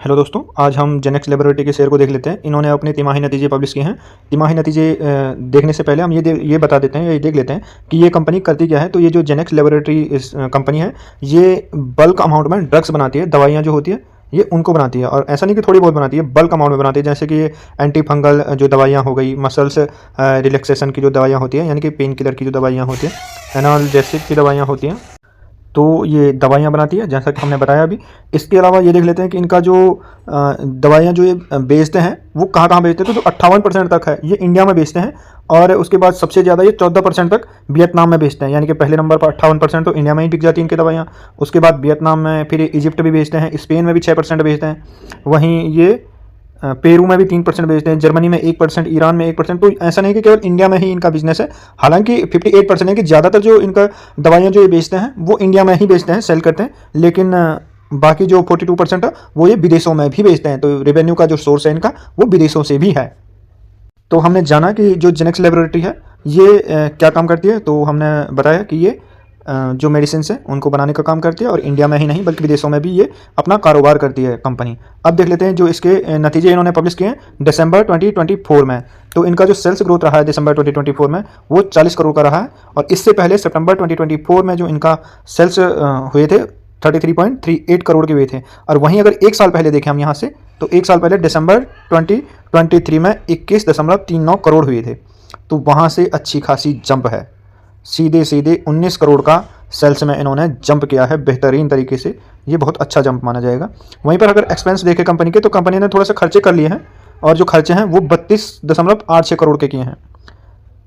Hello दोस्तों, आज हम जेनेक्स लैबोरेटरी के शेयर को देख लेते हैं। इन्होंने अपने तिमाही नतीजे पब्लिश किए हैं। तिमाही नतीजे देखने से पहले हम ये बता देते हैं, ये देख लेते हैं कि ये कंपनी करती क्या है। तो ये जो जेनेक्स लैबोरेटरी इस कंपनी है, ये बल्क अमाउंट में ड्रग्स बनाती है, दवाइयाँ जो होती है ये उनको बनाती है। और ऐसा नहीं कि थोड़ी बहुत बनाती है, बल्क अमाउंट में बनाती है। जैसे कि ये एंटी फंगल जो दवाइयाँ हो गई, मसल्स रिलैक्सेशन की जो दवाइयाँ होती हैं, यानी कि पेन किलर की जो दवाइयाँ होती हैं, एनाल्जेसिक की दवाइयाँ होती हैं, तो ये दवाइयाँ बनाती है, जैसा कि हमने बताया अभी। इसके अलावा ये देख लेते हैं कि इनका जो दवाइयाँ जो ये बेचते हैं वो कहाँ कहाँ बेचते हैं। तो जो 58% तक है ये इंडिया में बेचते हैं, और उसके बाद सबसे ज़्यादा ये 14% तक वियतनाम में बेचते हैं। यानी कि पहले नंबर पर 58% तो इंडिया में ही बिक जाती है इनकी दवाइयाँ। उसके बाद वियतनाम में, फिर इजिप्ट भी बेचते हैं, स्पेन में भी 6% बेचते हैं, वहीं ये पेरू में भी 3% बेचते हैं, जर्मनी में 1%, ईरान में 1%। तो ऐसा नहीं कि केवल इंडिया में ही इनका बिजनेस है। हालांकि 58% है कि ज़्यादातर जो इनका दवाइयाँ जो ये बेचते हैं वो इंडिया में ही बेचते हैं, सेल करते हैं। लेकिन बाकी जो 42% है वो ये विदेशों में भी बेचते हैं। तो रेवेन्यू का जो सोर्स है इनका वो विदेशों से भी है। तो हमने जाना कि जो जेनेक्स लैबोरेटरी है ये क्या काम करती है। तो हमने बताया कि ये जो मेडिसिन है उनको बनाने का काम करती है, और इंडिया में ही नहीं बल्कि विदेशों में भी ये अपना कारोबार करती है कंपनी। अब देख लेते हैं जो इसके नतीजे इन्होंने पब्लिश किए हैं दिसंबर 2024 में। तो इनका जो सेल्स ग्रोथ रहा है दिसंबर 2024 में वो 40 करोड़ का रहा है, और इससे पहले सितंबर 2024 में जो इनका सेल्स हुए थे 33.38 करोड़ के हुए थे। और वहीं अगर एक साल पहले देखें हम यहाँ से, तो एक साल पहले दिसंबर 2023 में 21.39 करोड़ हुए थे। तो वहाँ से अच्छी खासी जंप है, सीधे 19 करोड़ का सेल्स में इन्होंने जंप किया है बेहतरीन तरीके से। ये बहुत अच्छा जंप माना जाएगा। वहीं पर अगर एक्सपेंस देखें कंपनी के, तो कंपनी ने थोड़ा सा खर्चे कर लिए हैं, और जो खर्चे हैं वो 32.86 करोड़ के किए हैं।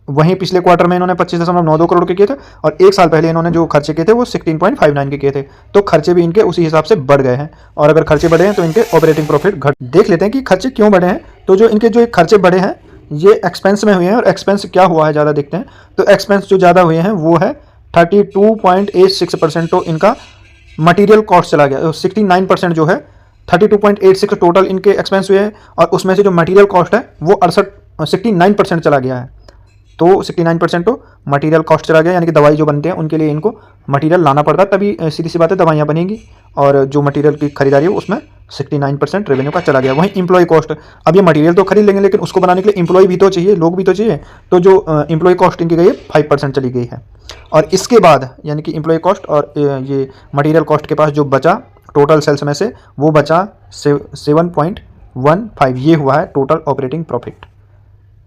वहीं पिछले क्वार्टर में इन्होंने 25.92 करोड़ के किए थे, और एक साल पहले इन्होंने जो खर्चे किए थे वो 16.59 के किए थे। तो खर्चे भी इनके उसी हिसाब से बढ़ गए हैं, और अगर खर्चे बढ़े हैं तो इनके ऑपरेटिंग प्रॉफिट घट। देख लेते हैं कि खर्चे क्यों बढ़े हैं। तो जो इनके जो खर्चे बढ़े हैं ये एक्सपेंस में हुए हैं, और एक्सपेंस क्या हुआ है ज़्यादा देखते हैं। तो एक्सपेंस जो ज़्यादा हुए हैं वो है 32.86%। तो इनका मटेरियल कॉस्ट चला गया। 69% जो है 32.86 टोटल इनके एक्सपेंस हुए हैं, और उसमें से जो मटेरियल कॉस्ट है वो 69% चला गया है। तो 69% तो मटेरियल कॉस्ट चला गया, यानी कि दवाई जो बनते हैं उनके लिए इनको मटेरियल लाना पड़ता है, तभी सीधी सी बात है दवाइयाँ बनेंगी। और जो मटेरियल की खरीदारी है उसमें 69% रेवेन्यू का चला गया। वहीं एम्प्लॉय कॉस्ट, अब ये मटेरियल तो खरीद लेंगे लेकिन उसको बनाने के लिए एम्प्लॉय भी तो चाहिए, लोग भी तो चाहिए। तो जो एम्प्लॉय कॉस्ट इनकी गई है 5% चली गई है। और इसके बाद यानी कि एम्प्लॉय कॉस्ट और ये मटीरियल कॉस्ट के पास जो बचा टोटल सेल्स में से, वो बचा 7.15। ये हुआ है टोटल ऑपरेटिंग प्रॉफिट।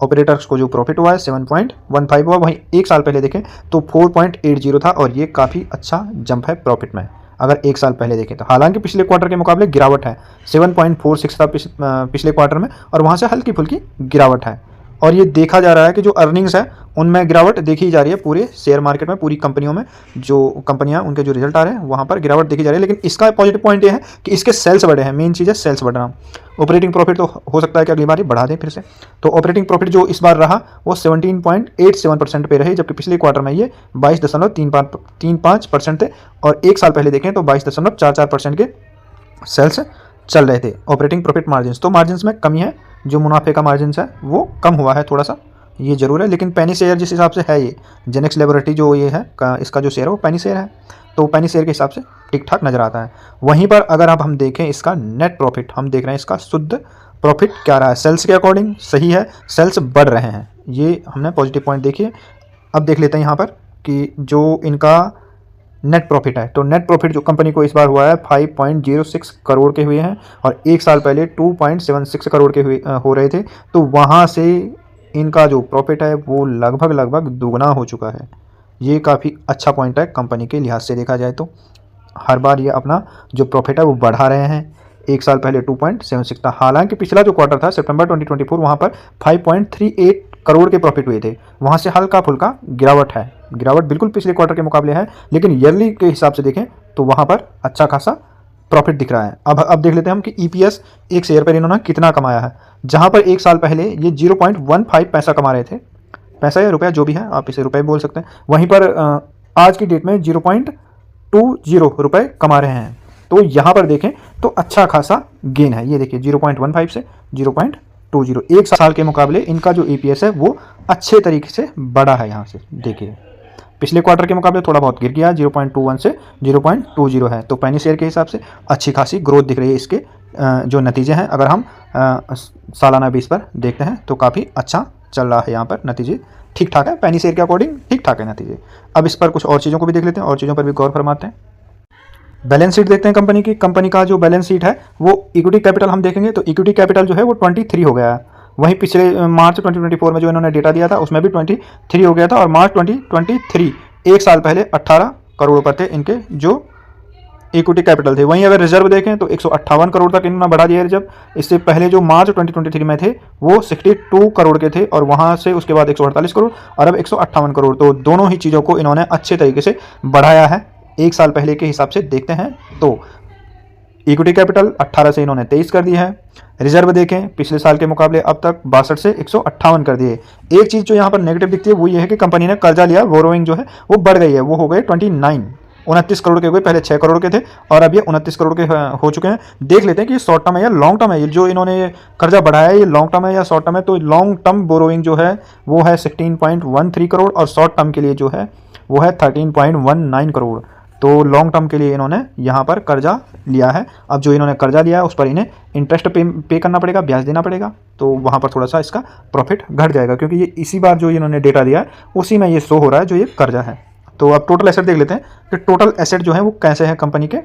ऑपरेटर्स को जो प्रॉफिट हुआ है 7.15 हुआ। वहीं एक साल पहले देखें तो 4.80 था, और ये काफ़ी अच्छा जंप है प्रॉफिट में अगर एक साल पहले देखें तो। हालांकि पिछले क्वार्टर के मुकाबले गिरावट है, 7.46 था पिछले क्वार्टर में, और वहाँ से हल्की फुल्की गिरावट है। और ये देखा जा रहा है कि जो अर्निंग्स है उनमें गिरावट देखी जा रही है। पूरे शेयर मार्केट में, पूरी कंपनियों में जो कंपनियां उनके जो रिजल्ट आ रहे हैं वहाँ पर गिरावट देखी जा रही है। लेकिन इसका पॉजिटिव पॉइंट ये है कि इसके सेल्स बढ़े हैं। मेन चीज़ है सेल्स बढ़ना। ऑपरेटिंग प्रॉफिट तो हो सकता है कि अगली बार बढ़ा दें फिर से। तो ऑपरेटिंग प्रॉफिट जो इस बार रहा वो 17.87% पे रही, जबकि पिछले क्वार्टर में ये 22.35% थे, और एक साल पहले देखें तो 22.44% के सेल्स चल रहे थे। ऑपरेटिंग प्रॉफिट मार्जिन, तो मार्जिन में कमी है, जो मुनाफे का मार्जिन है वो कम हुआ है थोड़ा सा, ये जरूर है। लेकिन पेनी शेयर जिस हिसाब से है, ये जेनेक्स लैबोरेटरी जो ये है इसका जो शेयर है वो पेनी शेयर है, तो पेनी शेयर के हिसाब से ठीक ठाक नज़र आता है। वहीं पर अगर अब हम देखें इसका नेट प्रॉफिट, हम देख रहे हैं इसका शुद्ध प्रॉफिट क्या रहा है। सेल्स के अकॉर्डिंग सही है, सेल्स बढ़ रहे हैं, ये हमने पॉजिटिव पॉइंट देखिए। अब देख लेते हैं यहाँ पर कि जो इनका नेट प्रॉफिट है, तो नेट प्रॉफिट जो कंपनी को इस बार हुआ है 5.06 करोड़ के हुए हैं, और एक साल पहले 2.76 करोड़ के हुए हो रहे थे। तो वहाँ से इनका जो प्रॉफिट है वो लगभग दुगना हो चुका है। ये काफ़ी अच्छा पॉइंट है कंपनी के लिहाज से देखा जाए तो। हर बार ये अपना जो प्रॉफिट है वो बढ़ा रहे हैं। एक साल पहले 2.76 था। हालांकि पिछला जो क्वार्टर था सितंबर 2024, वहाँ पर 5.38 करोड़ के प्रॉफिट हुए थे, वहाँ से हल्का फुल्का गिरावट है। गिरावट बिल्कुल पिछले क्वार्टर के मुकाबले है, लेकिन ईयरली के हिसाब से देखें तो वहाँ पर अच्छा खासा प्रॉफिट दिख रहा है। अब देख लेते हैं हम कि EPS एक शेयर पर इन्होंने कितना कमाया है। जहाँ पर एक साल पहले ये 0.15 पैसा कमा रहे थे, पैसा या रुपया जो भी है, आप इसे रुपये बोल सकते हैं, वहीं पर आज की डेट में 0.20 रुपये कमा रहे हैं। तो यहाँ पर देखें तो अच्छा खासा गेन है। ये देखिए 0.15 से 0.20, एक साल के मुकाबले इनका जो EPS है वो अच्छे तरीके से बढ़ा है। यहाँ से देखिए पिछले क्वार्टर के मुकाबले थोड़ा बहुत गिर गया, 0.21 से 0.20 है। तो पेनी शेयर के हिसाब से अच्छी खासी ग्रोथ दिख रही है इसके जो नतीजे हैं अगर हम सालाना बेस पर देखते हैं तो काफ़ी अच्छा चल रहा है। यहाँ पर नतीजे ठीक ठाक है, पेनी शेयर के अकॉर्डिंग ठीक ठाक है नतीजे। अब इस पर कुछ और चीज़ों को भी देख लेते हैं और चीज़ों पर भी गौर फरमाते हैं। बैलेंस शीट देखते हैं कंपनी की। कंपनी का जो बैलेंस शीट है वो इक्विटी कैपिटल हम देखेंगे तो इक्विटी कैपिटल जो है वो 23 हो गया है। वहीं पिछले मार्च 2024 में जो इन्होंने डेटा दिया था उसमें भी 23 हो गया था, और मार्च 2023 एक साल पहले 18 करोड़ रुपये थे इनके जो इक्विटी कैपिटल थे। वहीं अगर रिजर्व देखें तो 158 करोड़ तक इन्होंने बढ़ा दिया रिजर्व। इससे पहले जो मार्च 2023 में थे वो 62 करोड़ के थे, और वहां से उसके बाद 148 करोड़ और अब 158 करोड़। तो दोनों ही चीज़ों को इन्होंने अच्छे तरीके से बढ़ाया है एक साल पहले के हिसाब से देखते हैं तो। इक्विटी कैपिटल 18 से इन्होंने 23 कर दिया है। रिजर्व देखें पिछले साल के मुकाबले अब तक 62 से 158 कर दिए। एक चीज़ जो यहाँ पर नेगेटिव दिखती है वो ये है कि कंपनी ने कर्जा लिया, बोरोइंग जो है वो बढ़ गई है, वो हो गए 29 करोड़ के हो गए, पहले 6 करोड़ के थे और अब ये 29 करोड़ के हो चुके हैं। देख लेते हैं कि ये शॉर्ट टर्म है या लॉन्ग टर्म है, ये जो इन्होंने कर्जा बढ़ाया है ये लॉन्ग टर्म है या शॉर्ट टर्म है। तो लॉन्ग टर्म बोरोइंग जो है वो है 16.13 करोड़ और शॉर्ट टर्म के लिए जो है वो है 13.19 करोड़। तो लॉन्ग टर्म के लिए इन्होंने यहाँ पर कर्जा लिया है। अब जो इन्होंने कर्जा लिया है उस पर इन्हें इंटरेस्ट पे करना पड़ेगा, ब्याज देना पड़ेगा, तो वहाँ पर थोड़ा सा इसका प्रॉफिट घट जाएगा, क्योंकि ये इसी बार जो इन्होंने डेटा दिया है उसी में ये शो हो रहा है जो ये कर्जा है। तो अब टोटल एसेट देख लेते हैं कि टोटल एसेट जो है वो कैसे हैं कंपनी के।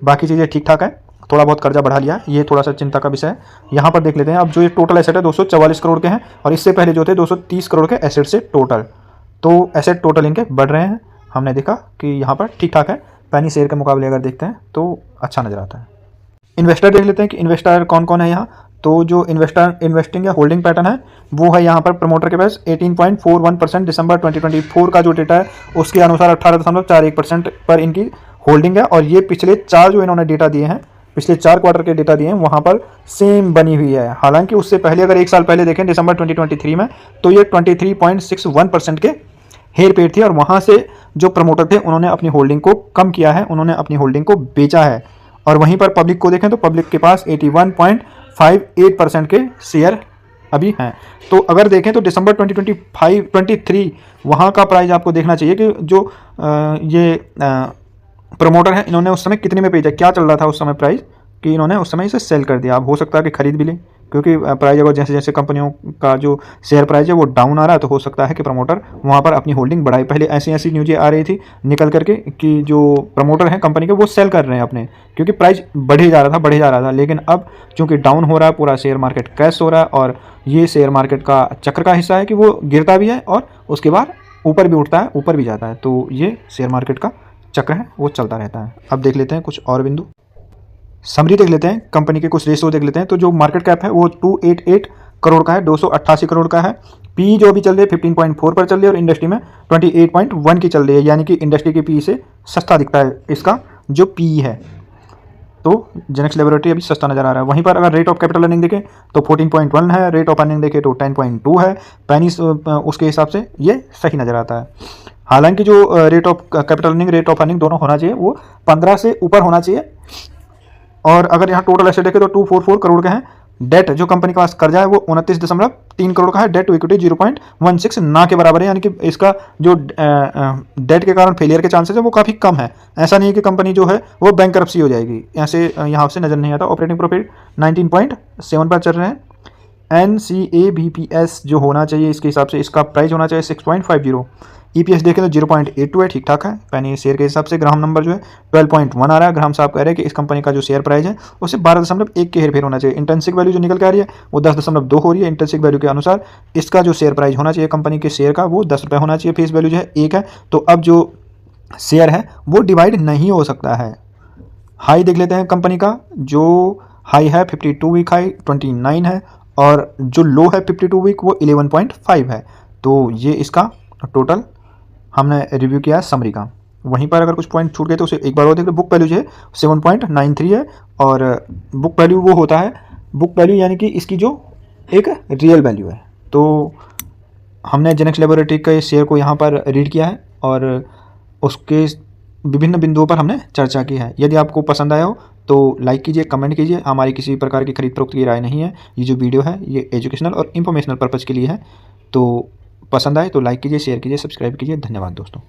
बाकी चीज़ें ठीक ठाक है, थोड़ा बहुत कर्जा बढ़ा लिया है, ये थोड़ा सा चिंता का विषय है। यहाँ पर देख लेते हैं अब जो ये टोटल एसेट है 244 करोड़ के हैं, और इससे पहले जो थे 230 करोड़ के एसेट से टोटल। तो एसेट टोटल इनके बढ़ रहे हैं, हमने देखा कि यहाँ पर ठीक ठाक है। पेनी शेयर के मुकाबले अगर देखते हैं तो अच्छा नजर आता है। इन्वेस्टर देख लेते हैं कि इन्वेस्टर कौन कौन है यहाँ। तो जो इन्वेस्टिंग या होल्डिंग पैटर्न है वो है यहाँ पर प्रमोटर के पास 18.41% दिसंबर 2024 का जो डेटा है उसके अनुसार 18.41% पर इनकी होल्डिंग है। और ये पिछले 4 जो इन्होंने डेटा दिए हैं, पिछले 4 क्वार्टर के डेटा दिए हैं वहाँ पर सेम बनी हुई है। हालांकि उससे पहले अगर एक साल पहले देखें दिसंबर 2023 में तो ये 23.61% के हेर फेर थी, और वहाँ से जो प्रमोटर थे उन्होंने अपनी होल्डिंग को कम किया है, उन्होंने अपनी होल्डिंग को बेचा है। और वहीं पर पब्लिक को देखें तो पब्लिक के पास 81.58% के शेयर अभी हैं। तो अगर देखें तो दिसंबर 2023 वहाँ का प्राइस आपको देखना चाहिए कि जो ये प्रमोटर है इन्होंने उस समय कितने में बेचा, क्या चल रहा था उस समय प्राइस, कि इन्होंने उस समय इसे सेल कर दिया। अब हो सकता है कि खरीद भी लें, क्योंकि प्राइस अगर जैसे जैसे कंपनियों का जो शेयर प्राइस है वो डाउन आ रहा है तो हो सकता है कि प्रमोटर वहाँ पर अपनी होल्डिंग बढ़ाए। पहले ऐसी न्यूज़ें आ रही थी निकल करके कि जो प्रमोटर हैं कंपनी के वो सेल कर रहे हैं अपने, क्योंकि प्राइस बढ़े जा रहा था। लेकिन अब चूँकि डाउन हो रहा है, पूरा शेयर मार्केट क्रैश हो रहा है, और ये शेयर मार्केट का चक्र का हिस्सा है कि वो गिरता भी है और उसके बाद ऊपर भी उठता है, ऊपर भी जाता है। तो ये शेयर मार्केट का चक्र है वो चलता रहता है। अब देख लेते हैं कुछ और बिंदु, समरी देख लेते हैं, कंपनी के कुछ रेशियो देख लेते हैं। तो जो मार्केट कैप है वो 288 करोड़ का है, 288 करोड़ का है। पी जो अभी चल रही है 15.4 पर चल रही है, और इंडस्ट्री में 28.1 की चल रही है, यानी कि इंडस्ट्री के पी से सस्ता दिखता है इसका जो पी है। तो जेनेक्स लैबोरेटरी अभी सस्ता नजर आ रहा है। वहीं पर अगर रेट ऑफ कैपिटल अर्निंग देखें तो 14.1 है, रेट ऑफ अर्निंग देखें तो 10.2 है। पेनीज उसके हिसाब से ये सही नजर आता है। हालांकि जो rate of capital earning, rate of earning दोनों होना चाहिए वो 15 से ऊपर होना चाहिए। और अगर यहाँ टोटल एसेट देखें तो 244 करोड़ के हैं। डेट जो कंपनी के पास कर्जा है वो 29.3 करोड़ का है। डेट टू इक्विटी 0.16 ना के बराबर है, यानी कि इसका जो डेट के कारण फेलियर के चांसेस है वो काफ़ी कम है। ऐसा नहीं है कि कंपनी जो है वो बैंकरप्सी हो जाएगी, ऐसे यहाँ से नज़र नहीं आता। ऑपरेटिंग प्रॉफिट 19.7 पर चल रहे हैं। NCABPS जो होना चाहिए इसके हिसाब से इसका प्राइस होना चाहिए 6.50। EPS देखें तो 0.82 है, ठीक ठाक है। पेनी शेयर के हिसाब से ग्राम नंबर जो है 12.1 आ रहा है। ग्राम साहब कह रहे हैं कि इस कंपनी का जो शेयर प्राइस है उससे 12.1 के हेरफेर होना चाहिए। इंट्रिंसिक वैल्यू जो निकल के आ रही है वो 10.2 हो रही है। इंट्रिंसिक वैल्यू के अनुसार इसका जो शेयर प्राइस होना चाहिए कंपनी के शेयर का वो 10 रुपये होना चाहिए। फेस वैल्यू जो है 1 है, तो अब जो शेयर है वो डिवाइड नहीं हो सकता है। हाई देख लेते हैं कंपनी का, जो हाई है 52 वीक हाई 29 है, और जो लो है 52 वीक वो 11.5 है। तो ये इसका टोटल हमने रिव्यू किया है समरी का। वहीं पर अगर कुछ पॉइंट छूट गए तो उसे एक बार और देख लो। बुक वैल्यू जो है 7.93 है, और बुक वैल्यू वो होता है, बुक वैल्यू यानी कि इसकी जो एक रियल वैल्यू है। तो हमने जेनेक्स लैबोरेटरी के शेयर को यहाँ पर रीड किया है और उसके विभिन्न बिंदुओं पर हमने चर्चा की है। यदि आपको पसंद आया हो तो लाइक कीजिए, कमेंट कीजिए। हमारी किसी प्रकार की खरीद फरोख्त की राय नहीं है। ये जो वीडियो है ये एजुकेशनल और इंफॉर्मेशनल पर्पज़ के लिए है। तो पसंद आए तो लाइक कीजिए, शेयर कीजिए, सब्सक्राइब कीजिए। धन्यवाद दोस्तों।